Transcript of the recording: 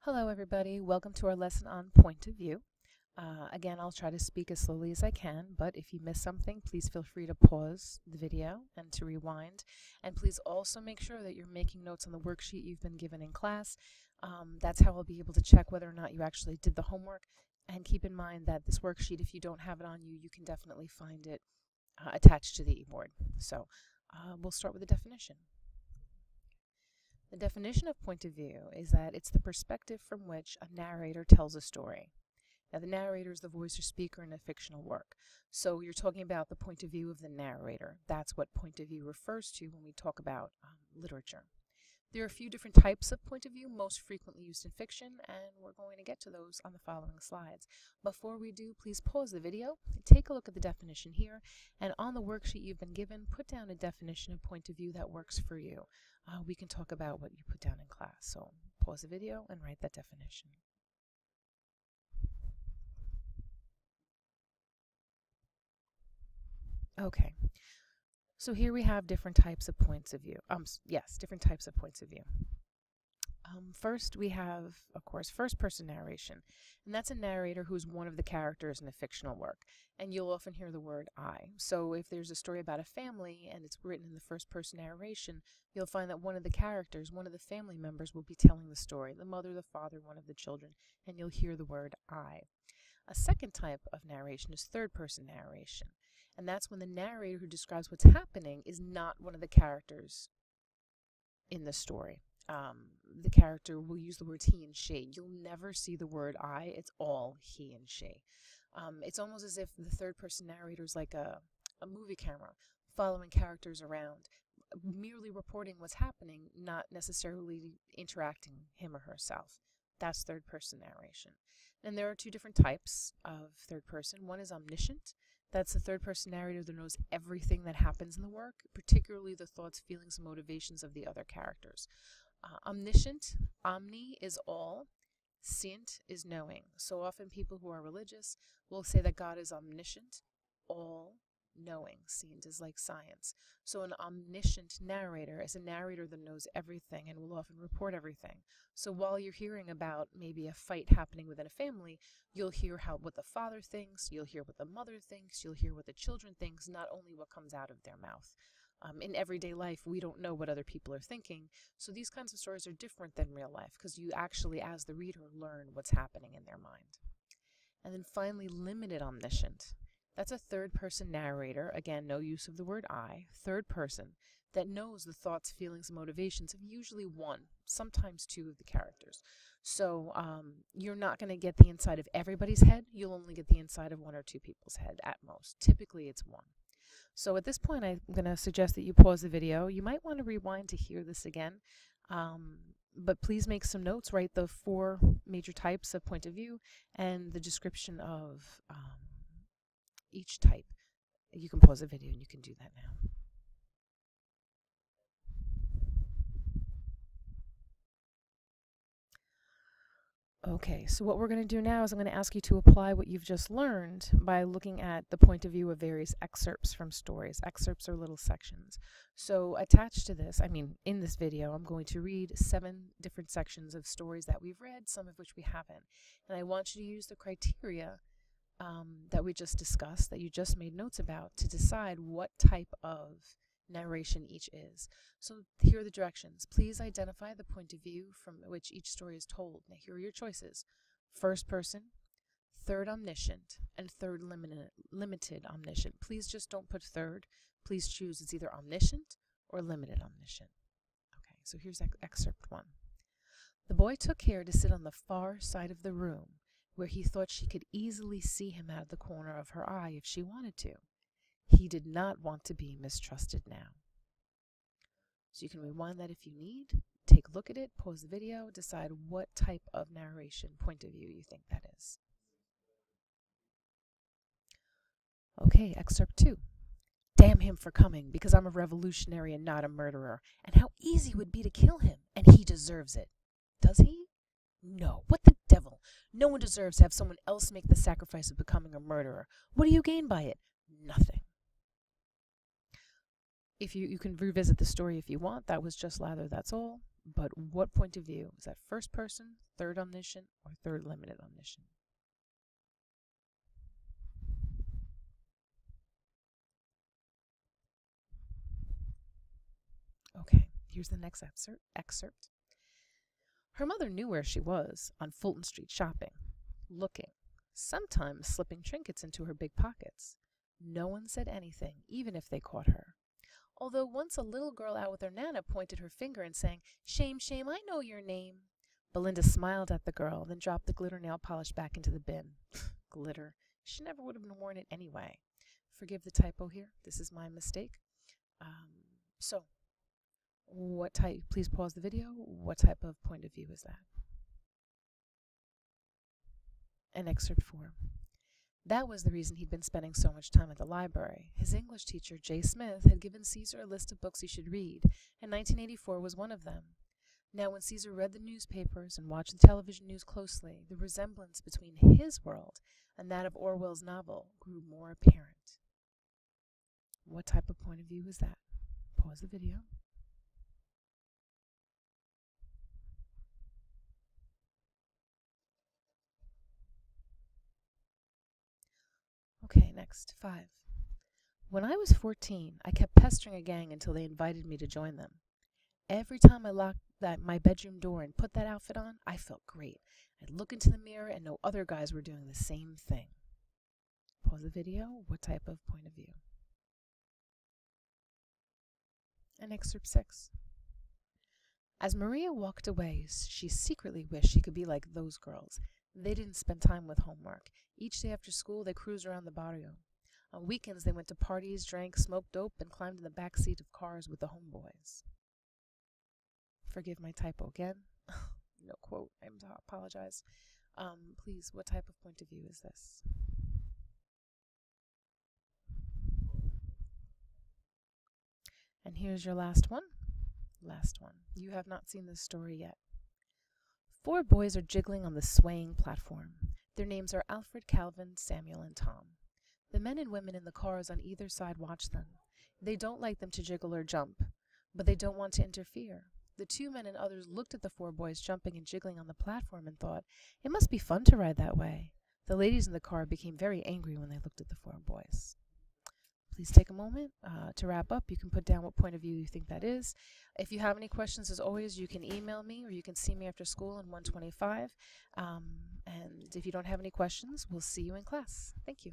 Hello everybody, welcome to our lesson on point of view. Again, I'll try to speak as slowly as I can, but if you miss something, please feel free to pause the video and to rewind. And please also make sure that you're making notes on the worksheet you've been given in class. That's how I'll be able to check whether or not you actually did the homework. And keep in mind that this worksheet, if you don't have it on you, you can definitely find it attached to the e-board. So we'll start with the definition. The definition of point of view is that it's the perspective from which a narrator tells a story. Now, the narrator is the voice or speaker in a fictional work. So you're talking about the point of view of the narrator. That's what point of view refers to when we talk about literature. There are a few different types of point of view, most frequently used in fiction, and we're going to get to those on the following slides. Before we do, please pause the video, take a look at the definition here, and on the worksheet you've been given, put down a definition of point of view that works for you. We can talk about what you put down in class, so pause the video and write that definition. Okay. So here we have different types of points of view. Different types of points of view. First, we have, of course, first-person narration, and that's a narrator who's one of the characters in a fictional work, and you'll often hear the word I. So if there's a story about a family and it's written in the first-person narration, you'll find that one of the characters, one of the family members, will be telling the story, the mother, the father, one of the children, and you'll hear the word I. A second type of narration is third-person narration. And that's when the narrator who describes what's happening is not one of the characters in the story. The character will use the words he and she. You'll never see the word I. It's all he and she. It's almost as if the third-person narrator is like a movie camera following characters around, merely reporting what's happening, not necessarily interacting him or herself. That's third-person narration. And there are two different types of third person. One is omniscient. That's the third-person narrator that knows everything that happens in the work, particularly the thoughts, feelings, and motivations of the other characters. Omniscient, omni is all, scient is knowing. So often people who are religious will say that God is omniscient, all-knowing. Scient is like science. So an omniscient narrator is a narrator that knows everything and will often report everything. So while you're hearing about maybe a fight happening within a family, you'll hear what the father thinks, you'll hear what the mother thinks, you'll hear what the children thinks, not only what comes out of their mouth. In everyday life, we don't know what other people are thinking, so these kinds of stories are different than real life because you actually, as the reader, learn what's happening in their mind. And then finally, limited omniscient. That's a third-person narrator, again, no use of the word I, third person, that knows the thoughts, feelings, and motivations of usually one, sometimes two of the characters. So you're not going to get the inside of everybody's head. You'll only get the inside of one or two people's head at most. Typically, it's one. So at this point, I'm going to suggest that you pause the video. You might want to rewind to hear this again, but please make some notes. Write the 4 major types of point of view and the description of each type. You can pause the video and you can do that now. Okay, so what we're going to do now is I'm going to ask you to apply what you've just learned by looking at the point of view of various excerpts from stories. Excerpts are little sections. So attached to this, in this video, I'm going to read 7 different sections of stories that we've read, some of which we haven't. And I want you to use the criteria that we just discussed, that you just made notes about, to decide what type of narration each is. So here are the directions. Please identify the point of view from which each story is told. Now here are your choices. First person, third omniscient, and third limited omniscient. Please just don't put third. Please choose. It's either omniscient or limited omniscient. Okay, so here's excerpt 1. The boy took care to sit on the far side of the room, where he thought she could easily see him out of the corner of her eye if she wanted to. He did not want to be mistrusted now. So you can rewind that if you need, take a look at it, pause the video, decide what type of narration point of view you think that is. Okay, excerpt 2. Damn him for coming, because I'm a revolutionary and not a murderer, and how easy it would be to kill him, and he deserves it. Does he? No. What the devil? No one deserves to have someone else make the sacrifice of becoming a murderer. What do you gain by it? Nothing. If you can revisit the story if you want. That was just lather, that's all. but what point of view? Is that first person, third omniscient, or third limited omniscient? Okay, here's the next excerpt. Her mother knew where she was, on Fulton Street shopping, looking, sometimes slipping trinkets into her big pockets. No one said anything, even if they caught her. Although once a little girl out with her Nana pointed her finger and sang, "Shame, shame, I know your name." Belinda smiled at the girl, then dropped the glitter nail polish back into the bin. Glitter. She never would have worn it anyway. Forgive the typo here. This is my mistake. So, what type, please pause the video. What type of point of view is that? And excerpt 4. That was the reason he'd been spending so much time at the library. His English teacher, J. Smith, had given Caesar a list of books he should read, and 1984 was one of them. Now, when Caesar read the newspapers and watched the television news closely, the resemblance between his world and that of Orwell's novel grew more apparent. What type of point of view is that? Pause the video. Okay, next, 5. When I was 14, I kept pestering a gang until they invited me to join them. Every time I locked my bedroom door and put that outfit on, I felt great. I'd look into the mirror and know other guys were doing the same thing. Pause the video. What type of point of view? And excerpt 6. As Maria walked away, she secretly wished she could be like those girls. They didn't spend time with homework. Each day after school, they cruised around the barrio. On weekends, they went to parties, drank, smoked dope, and climbed in the back seat of cars with the homeboys. Forgive my typo again. No quote. I apologize. Please, what type of point of view is this? And here's your last one. Last one. You have not seen this story yet. 4 boys are jiggling on the swaying platform. Their names are Alfred, Calvin, Samuel, and Tom. The men and women in the cars on either side watch them. They don't like them to jiggle or jump, but they don't want to interfere. The 2 men and others looked at the 4 boys jumping and jiggling on the platform and thought, it must be fun to ride that way. The ladies in the car became very angry when they looked at the 4 boys. Please take a moment to wrap up. You can put down what point of view you think that is. If you have any questions, as always, you can email me or you can see me after school in 125. And if you don't have any questions, we'll see you in class. Thank you.